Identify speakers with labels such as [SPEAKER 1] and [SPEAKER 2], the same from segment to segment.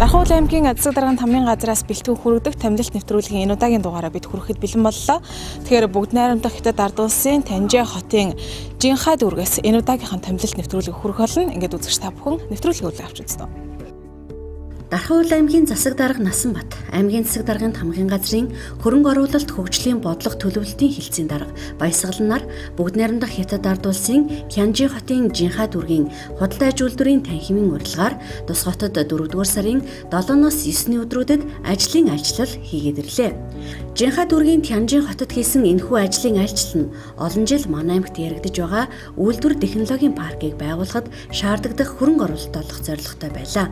[SPEAKER 1] Дархуул аймгийн Засаг даргын тамгын газраас бэлтгэн хүргэдэг томилолт нэвтрүүлгийн энэ удаагийн дугаараа бид хүрэхэд бэлэн боллоо. Тэгэхээр бүгд найрамдах Хятад ард улсын Танжи хотын Жинхай дүүргээс энэ удаагийнхаа томилолт нэвтрүүлгийг хүргэх болно. Ингээд үзэгч та бүхэн нэвтрүүлгийг үзэж авч үзнэ.
[SPEAKER 2] Дархуул аймгийн Засаг дарга Насанбат, аймгийн Засаг даргын тамгын газрын хөрөнгө оруулалт хөгжлийн бодлого төлөвлөлтийн хэлтсийн дарга Баясгалан нар бүгд найрамдах Хятад ард улсын Танжи хотын Жинхай дүүргийн худалдаа аж үйлдвэрийн танхимын урилгаар Тус хотод 4-р сарын 7-ноос 9-ний өдрүүдэд ажлын айлчлал хийгээд ирлээ. Жинхай дүүргийн Танжи хотод хийсэн энэхүү ажлын айлчлал нь олон жил манай аймагт яригдж байгаа үйлдвэр технологийн паркийг байгуулахад шаардлагатай хөрөнгө оруулалт олох зорилготой байлаа.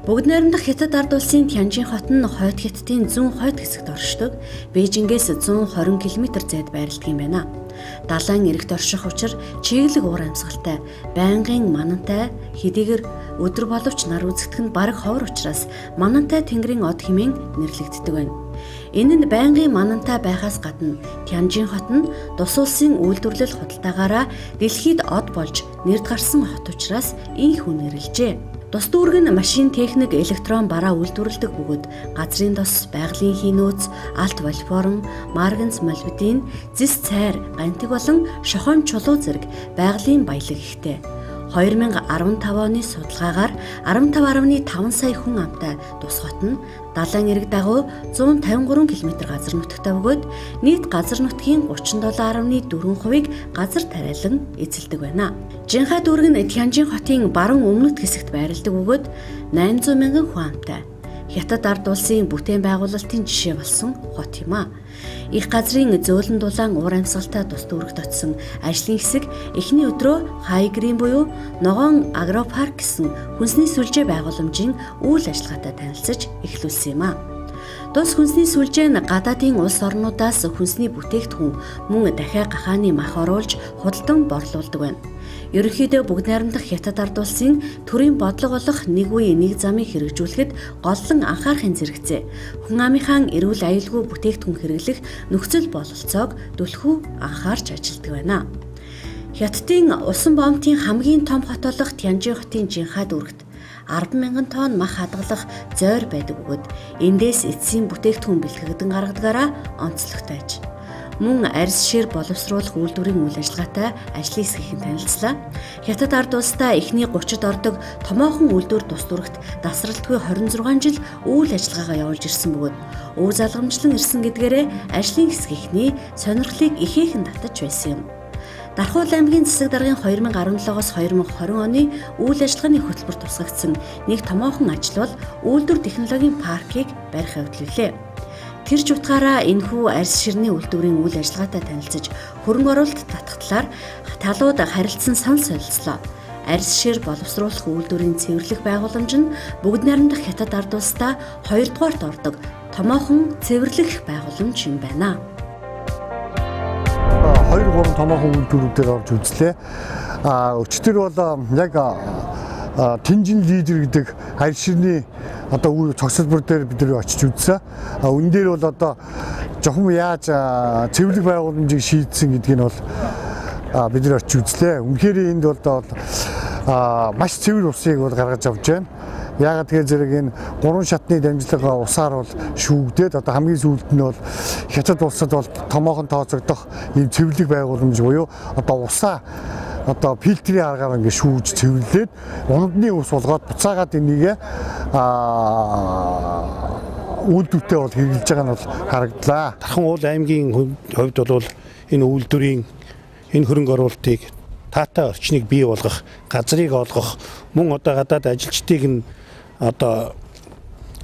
[SPEAKER 2] Бүгд найрамдах Хятад ард улсын Танжи хот нь Хойд Хятадын зүүн хойд хэсэгт оршдог. Бээжингээс 120 км зайд байрладаг юм байна. Далайн эрэгт орших учир чиглэг уур амьсгалтай, байнгын манантай, хэдийгээр өдөр боловч нар үзэгдэх нь бараг ховор учраас манантай тэнгэрийн од хэмээн нэрлэгддэг байна. Энэ нь байнгын манантай байхаас гадна Танжи хот нь тус улсын үйлдвэрлэл худалдаагаараа дэлхийд од болж нэрд гарсан хот учраас ийхүү нэрлэжээ. Тус дүүрэг нь машин, техник, электрон бараа үйлдвэрлэдэг бөгөөд газрын тос, байгалийн хийнөөц, алт вольформ, марганц молибден, зис цайр, гантиг болон шохон чулуу зэрэг байгалийн баялаг ихтэй. 2015 оны судалгаагаар 15.5 сая хүн амтай Тус хот нь далайн эрэг дагуу 153 км газар нутагтай бөгөөд нийт газар нутгийн 37.4%-ийг газар тариалан эзэлдэг байна. Жинхай дүүрэг нь Танжи хотын баруун өмнөд хэсэгт байрладаг бөгөөд 800 мянган хүн амтай. Хятад ард улсын бүтээн байгуулалтын жишээ болсон хот юм а. Их газрын зөөлөн дулаан уур амьсгалтай тус дүүрэгт очсон ажлын хэсэг эхний өдрөө Хай Грин буюу Ногоон агропарк гэсэн хүнсний сүлжээ байгууламжийн үйл ажиллагаатай танилцж эхлүүлсэн юм а. Тус хүнсний сүлжээ нь гадаадын улс орнуудаас хүнсний бүтээгдэхүүн мөн дахиад гахааны мах оруулж худалдан борлуулдаг байна. Ерөнхийдөө бүгд найрамдах Хятад ард улсын төрийн бодлого болох нэг үе нэг замыг хэрэгжүүлэхэд голлон анхаарахын зэрэгцээ хүн амынхаа эрүүл аюулгүй бүтээгдэхүүн хэрэглэх нөхцөл бололцоог түлхүү анхаарч ажилладаг байна. Хятадын усан бомтын хамгийн том хот болох Танжи хотын Жинхай дүүрэгт 10,000 тонн мах хадгалах зойр байдаг бөгөөд эндээс эцсийн бүтээгдэхүүн бэлтгэгдэн гаргадагаараа онцлогтой аж. Мөн арьс шир боловсруулах үйлдвэрийн үйл ажиллагаатай ажлын хэсгийн танилцлаа. Хятад ард улстай эхний 30-д ордог томоохон үйлдвэр тус дүүрэгт дасралтгүй 26 жил үйл ажиллагаагаа явуулж ирсэн бөгөөд өв залгамжлан ирсэн гэдгээрээ ажлын хэсгийнхний сонирхлыг ихээхэн татаж байсан юм. Дархуул аймгийн Засаг даргын 2017-оос 2020 оны үйл ажиллагааны хөтөлбөр тусгагдсан нэг томоохон ажил бол үйлдвэр технологийн паркийг барих явдал. Тэр ч утгаараа энэхүү арьс ширний үйлдвэрийн үйл ажиллагаатай танилцж хөрөнгө оруулалт татгтлаар талууд харилцсан санал солилцлоо. Арьс шир боловсруулах үйлдвэрийн цэвэрлэх байгууламж нь бүгд найрамдах Хятад ард улстай 2-дугаарт ордог томоохон цэвэрлэх байгууламж юм байна.
[SPEAKER 3] 2-3 томоохон үйлдвэрүүдээр орж үзлээ. Өчтөр бол яг Тэнжин лидер гэдэг арьс ширний одоо үйл цогцлбор дээр бид нэр очиж үзсэн. Үн дээр бол одоо жоохон яаж цэвэрлэх байгууламжийг шийдсэн гэдгийг нь бол бид нэр очиж үзлээ. Үнэхээр энд бол маш цэвэр усыг бол гаргаж авч байна. Яагаад тэгэхээр зэрэг энэ 3 шатны дамжлага усаар бол шүүгдээд одоо хамгийн сүүлд нь бол Хятад улсад бол томоохон тооцогдох ийм цэвэрлэх байгууламж буюу одоо усаа одоо фильтрийн аргаар ингээд шүүж цэвэрлээд унадны ус болгоод буцаагаад энийг үйлдвэртэй бол хэрэгжилж байгаа нь бол харагдлаа.
[SPEAKER 4] Тархан уул аймгийн хувьд бол энэ үйлдвэрийн энэ хөрөнгө оруулалтыг таатай орчныг бий болгох, газрыг олгох, мөн одоо гадаад ажилчдыг нь одоо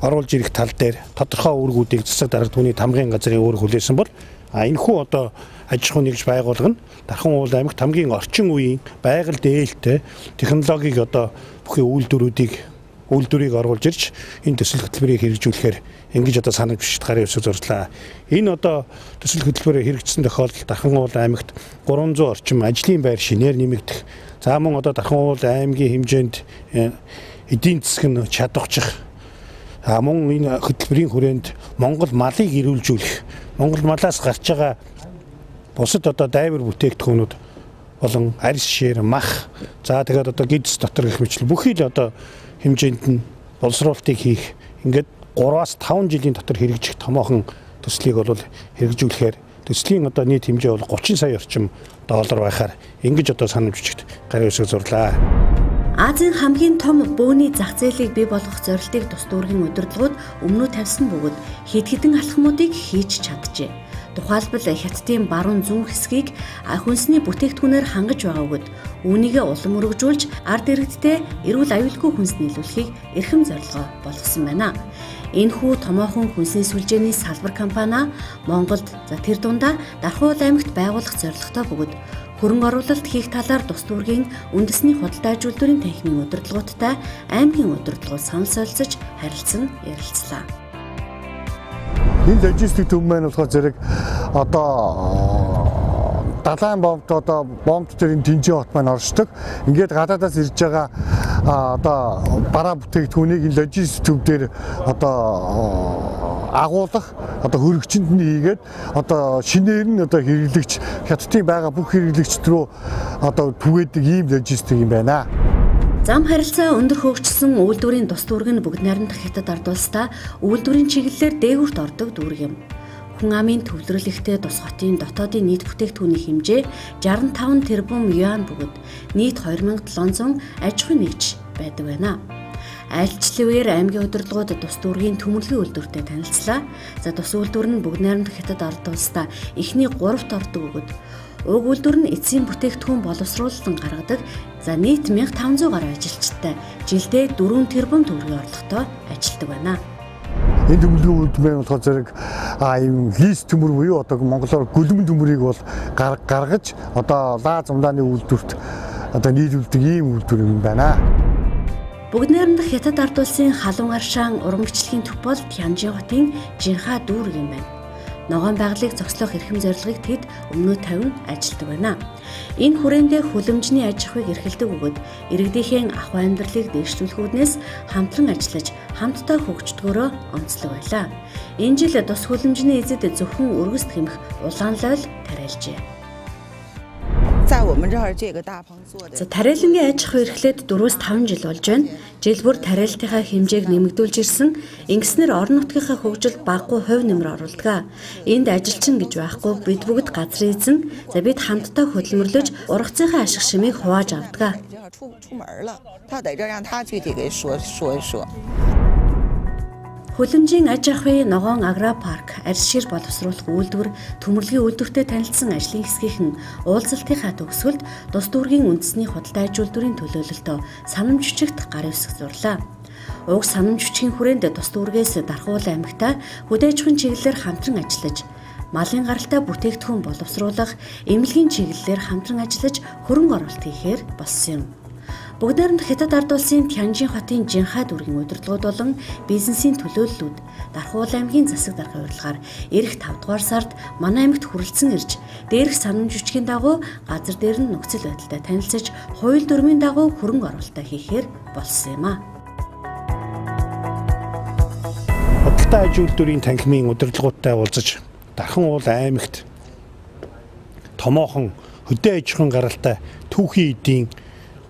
[SPEAKER 4] оруулж ирэх тал дээр тодорхой үүргүүдийг засаг дарга түүний тамгын газрын үүрэг хүлээсэн бол энэхүү одоо аж ахуй нэгж байгуулга нь Тархан уул аймагт хамгийн орчин үеийн байгаль дээлтэй технологиг одоо бүхий үйлдвэрийг оруулж ирж энэ төсөл хөтөлбөрийг хэрэгжүүлэхээр ингэж одоо санал бичиж гарын үсэг зордлаа. Энэ одоо төсөл хөтөлбөрөөр хэрэгжсэн тохиолдолд Тархан уул аймагт 300 орчим ажлын байр шинээр нэмэгдэх. За мөн одоо Тархан уул аймгийн хэмжээнд эдийн засаг нь чадварчих. Мөн энэ хөтөлбөрийн хүрээнд Монгол малыг ирүүлжүүлэх, Монгол малаас гарч байгаа бусад одоо дайвар бүтээгдэхүүнүүд болон арьс шир, мах, за тэгээд одоо гидс дотор гэх мэтлэн бүхий л одоо хэмжээнд нь боловсруулалтыг хийх ингээд 3-5 жилийн дотор хэрэгжих томоохон төслийг бол хэрэгжүүлэхээр төслийн одоо нийт хэмжээ бол 30 сая орчим доллар байхаар ингэж одоо санал бичигт гарын үсэг зурлаа.
[SPEAKER 2] Азийн хамгийн том бөөний зах зээлийг бий болгох зорилтыг тус дүүргийн удирдлагууд өмнөө тавьсан бөгөөд хэд хэдэн алхмуудыг хийж чаджээ. Тухайлбал Хятадын баруун зүүн хэсгийг хүнсний бүтээгдэхүүнээр хангаж байгаа бөгөөд үүнийгээ улам өргөжүүлж ард иргэдтэй эрүүл аюулгүй хүнс нийлүүлэхийг эрхэм зорилгоо болгосон байна. Энэхүү томоохон хүнсний сүлжээний салбар компани Монголд тэр дундаа Тархан уул аймагт байгуулах зорилготой бөгөөд хөрөнгө оруулалт хийх талаар тус дүүргийн үндэсний худалдаа аж үйлдвэрийн танхимын удирдлагуудтай аймгийн удирдлагууд санал солилцож харилцан ярилцлаа.
[SPEAKER 3] Энэ логистик төв маань болохоор зэрэг одоо далайн бомбт одоо бомбт дээр энэ Тэнжин хот маань оршдог. Ингээд гадаадаас ирж байгаа одоо бараа бүтээгдэхүүнийг энэ логистик төв дээр одоо агуулгах одоо хөрөгчөнд нь хийгээд одоо шинээр нь одоо хэрэглэгч Хятадын байгаа бүх хэрэглэгчд рүү одоо түгээдэг ийм логистик юм байна.
[SPEAKER 2] Зам харилцаа өндөр хөгжсөн үйлдвэрийн тус дүүрэг нь бүгд найрамдах Хятад ард улстай үйлдвэрийн чиглэлээр дээгүүрт ордог дүүрэг юм. Хүн амын төвлөрлөлттэй тус хотын дотоодын нийт бүтээгдэхүүний хэмжээ 65 тэрбум юан бөгөөд нийт 2700 аж ахуй нэгж байдаг байна. Айлчлалээр аймгийн удирдлагууд тус дүүргийн төмөрлөгийн үйлдвэртэй танилцлаа. За тус үйлдвэр нь бүгд найрамдах Хятад ард улстай эхний 3-т ордог бөгөөд уг үйлдвэр нь эцсийн бүтээгдэхүүн боловсруулалтан гаргадаг. За нийт 1500 гаруй ажилчтай жилдээ 4 тэрбум төгрөгийн орлоготой ажилладаг байна.
[SPEAKER 3] Энэ төмөрлөгийн үйлдвэр болохоор зэрэг ийм лиз төмөр буюу одоо монголоор гөлмөн төмөрийг бол гаргаж одоо лаа зумдааны үйлдвэрт одоо нийлүүлдэг ийм үйлдвэр юм байна.
[SPEAKER 2] Бүгд найрамдах Хятад ард улсын халуун аршаан уран бичлэгийн төв бол Тянжин хотын Жинха дүүрэг юм байна. Ногоон байгалыг зогслох эрхэм зорилгыг тэд өмнөө тавин ажилладаг байна. Энэ хүрээндээ хүлэмжний аж ахуйг эрхэлдэг бөгөөд иргэдийнхээ ахуй амьдралыг дэвшлүүлэх үүднээс хамтран ажиллаж хамтдаа хөгждгөөрөө онцлог байлаа. Энэ жил тус хүлэмжний эзэд зөвхөн өргөс хэмэх улаан лойл тариалжээ. За тариалангийн аж ахуй эрхлээд 4-5 жил болж байна. Жил бүр тариалтынхаа хэмжээг нэмэгдүүлж ирсэн. Ингэснээр орон нутгийнхаа хөгжилд баггүй хувь нэмэр оруулдаг. Энд ажилчин гэж байхгүй бид бүгд газрын эзэн. За бид хамтдаа хөдөлмөрлөж ургацынхаа ашиг шимийг хувааж авдаг. Хүлэмжийн аж ахуй ногоон агропарк, арьс шир боловсруулах үйлдвэр, төмөрлөгийн үйлдвэртэй танилцсан ажлын хэсгийнхэн уулзалтынхаа төгсгөлд тус дүүргийн үндэсний худалдаа аж үйлдвэрийн төлөөлөлтөд санамж бичигт гарын үсэг зурлаа. Уг санамж бичгийн хүрээнд тус дүүргээс Тархан уул аймагтай хөдөө аж ахуйн чиглэлээр хамтран ажиллаж, малын гаралтай бүтээгдэхүүн боловсруулах, эмнэлгийн чиглэлээр хамтран ажиллаж хөрөнгө оруулалт хийхээр болсон юм. Бүгд найрамдах Хятад ард улсын Тянжин хотын Жинха дүүргийн удирдлагууд болон бизнесийн төлөөллүүд Тархан уул аймгийн засаг даргын урилгаар эх 5 дугаар сард манай аймагт хүрэлцэн ирж дээрх санамж бичгийн дагуу газар дээр нь нөхцөл байдалтай танилцаж хууль дүрмийн дагуу хөрөнгө оруулалтаа хийхээр болсон юм а.
[SPEAKER 4] Худалдаа аж үйлдвэрийн танхимын удирдлагуудтай уулзаж Тархан уул аймагт томоохон хөдөө аж ахуйн гаралтай түүхийн эдийн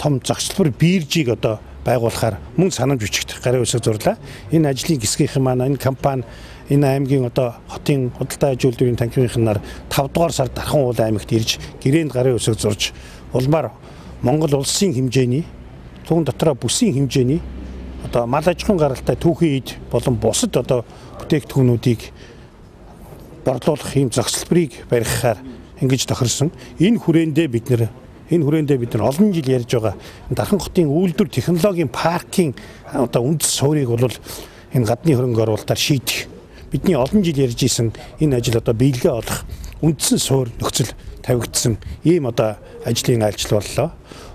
[SPEAKER 4] том зохицлбор биржийг одоо байгуулахаар мөн санамж бичигт гарын үсэг зурлаа. Энэ ажлын хэсгийнхэн маань энэ компани энэ аймгийн одоо хотын худалдаа аж үйлдвэрийн танхимынхнаар 5 дугаар сард Тархан уул аймагт ирж гэрээнд гарын үсэг зурж улмаар Монгол улсын хэмжээний түүн дотроо бүсийн хэмжээний одоо мал аж ахуйн гаралтай түүхийн эд болон бусад одоо бүтээгдэхүүнүүдийг борлуулах ийм зохицолборыг барихаар ингэж тохирсон. Энэ хүрээндээ бид нэр олон жил ярьж байгаа Дархан хотын үйлдвэр технологийн паркийн одоо үндэс суурийг бол энэ гадны хөрөнгө оруулалтаар шийдэх. Бидний олон жил ярьж исэн энэ ажил одоо биелгээ олох үндсэн суур нөхцөл тавигдсан ийм одоо ажлын айлчлал боллоо.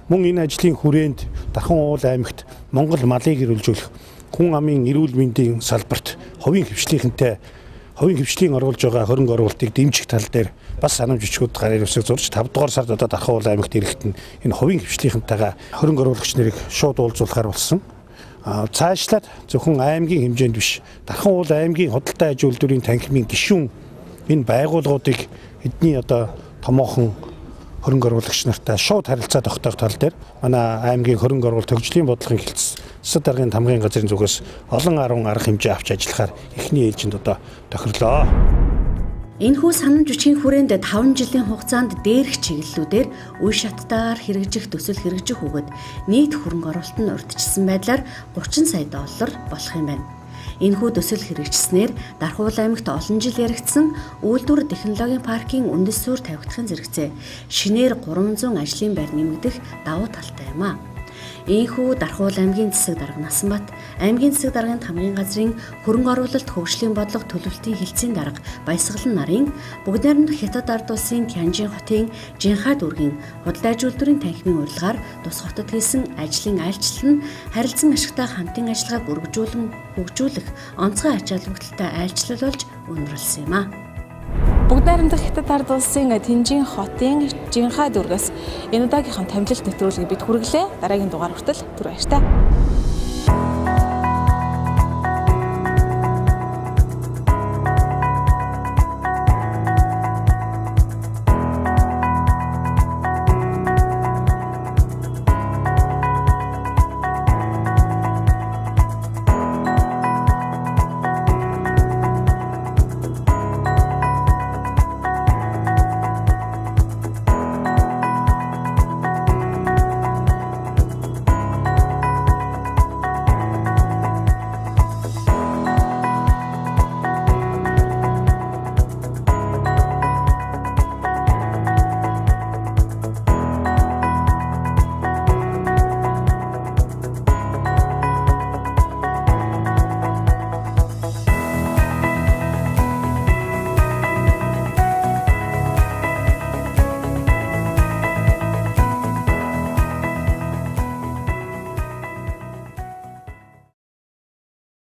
[SPEAKER 4] Мөн энэ ажлын хүрээнд Дархан уул аймагт Монгол малыг эрүүлжүүлэх хүн амын эрүүл мэндийн салбарт хувийн хвшлийн оруулж байгаа хөрөнгө оруулалтыг дэмжих тал дээр бас санамж бичгүүд гараар үсэг зурж 5 дугаар сард одоо Дархан уул аймагт ирэхэд нь энэ хувийн хвшлийнхэнтэйгээ хөрөнгө оруулагч нарыг шууд уулзуулахаар болсон. Цаашлаад зөвхөн аймгийн хэмжээнд биш Дархан уул аймгийн худалдаа аж үйлдвэрийн танхимын гишүүн энэ байгууллагуудыг эдний одоо томоохон хөрөнгө оруулагч нартай шууд харилцаа тогтоох тал дээр манай аймгийн хөрөнгө оруулалт хөгжлийн бодлогын хэлтс засаг даргын тамгын газрын зүгээс олон 10 арга хэмжээ авч ажиллахаар эхний ээлжинд одоо тохирлоо.
[SPEAKER 2] Энэхүү санамж бичгийн хүрээнд 5 жилийн хугацаанд дээрх чиглэлүүдээр үе шаттайгаар хэрэгжих төсөл хэрэгжих үгэд нийт хөрөнгө оруулалт нь урьдчилсан байдлаар 30 сая доллар болох юм байна. Энэхүү төсөл хэрэгжснээр Дархан уул аймагт олон жил яригдсан үйлдвэр технологийн паркийн үндэс суурь тавигдахын зэрэгцээ шинээр 300 ажлын байр нэмэгдэх давуу талтай юм а. Ийхүү Дархан уул аймгийн засаг дарга Насанбат, аймгийн засаг даргын тамгын газрын хөрөнгө оруулалт хөгжлийн бодлого төлөвлөлтийн хэлтсийн дарга Баясгалан нарын бүгд найрамдах Хятад ард улсын Тянжин хотын Жинхаа дүүргийн худалдаа аж үйлдвэрийн танхимын урилгаар тус хотод хийсэн ажлын айлчлал нь харилцан ашигтай хамтын ажиллагааг хөгжүүлэх онцгой ач холбогдолтой айлчлал болж өндөрлсөн юм а.
[SPEAKER 1] Бүгд найрамдах Хятад ард улсын Тянжин хотын Жинхаа дүүргээс энэ удаагийнхын томилолт нэвтрүүлгийг бид хүргэлээ. Дараагийн дугаар хүртэл түр баяртай.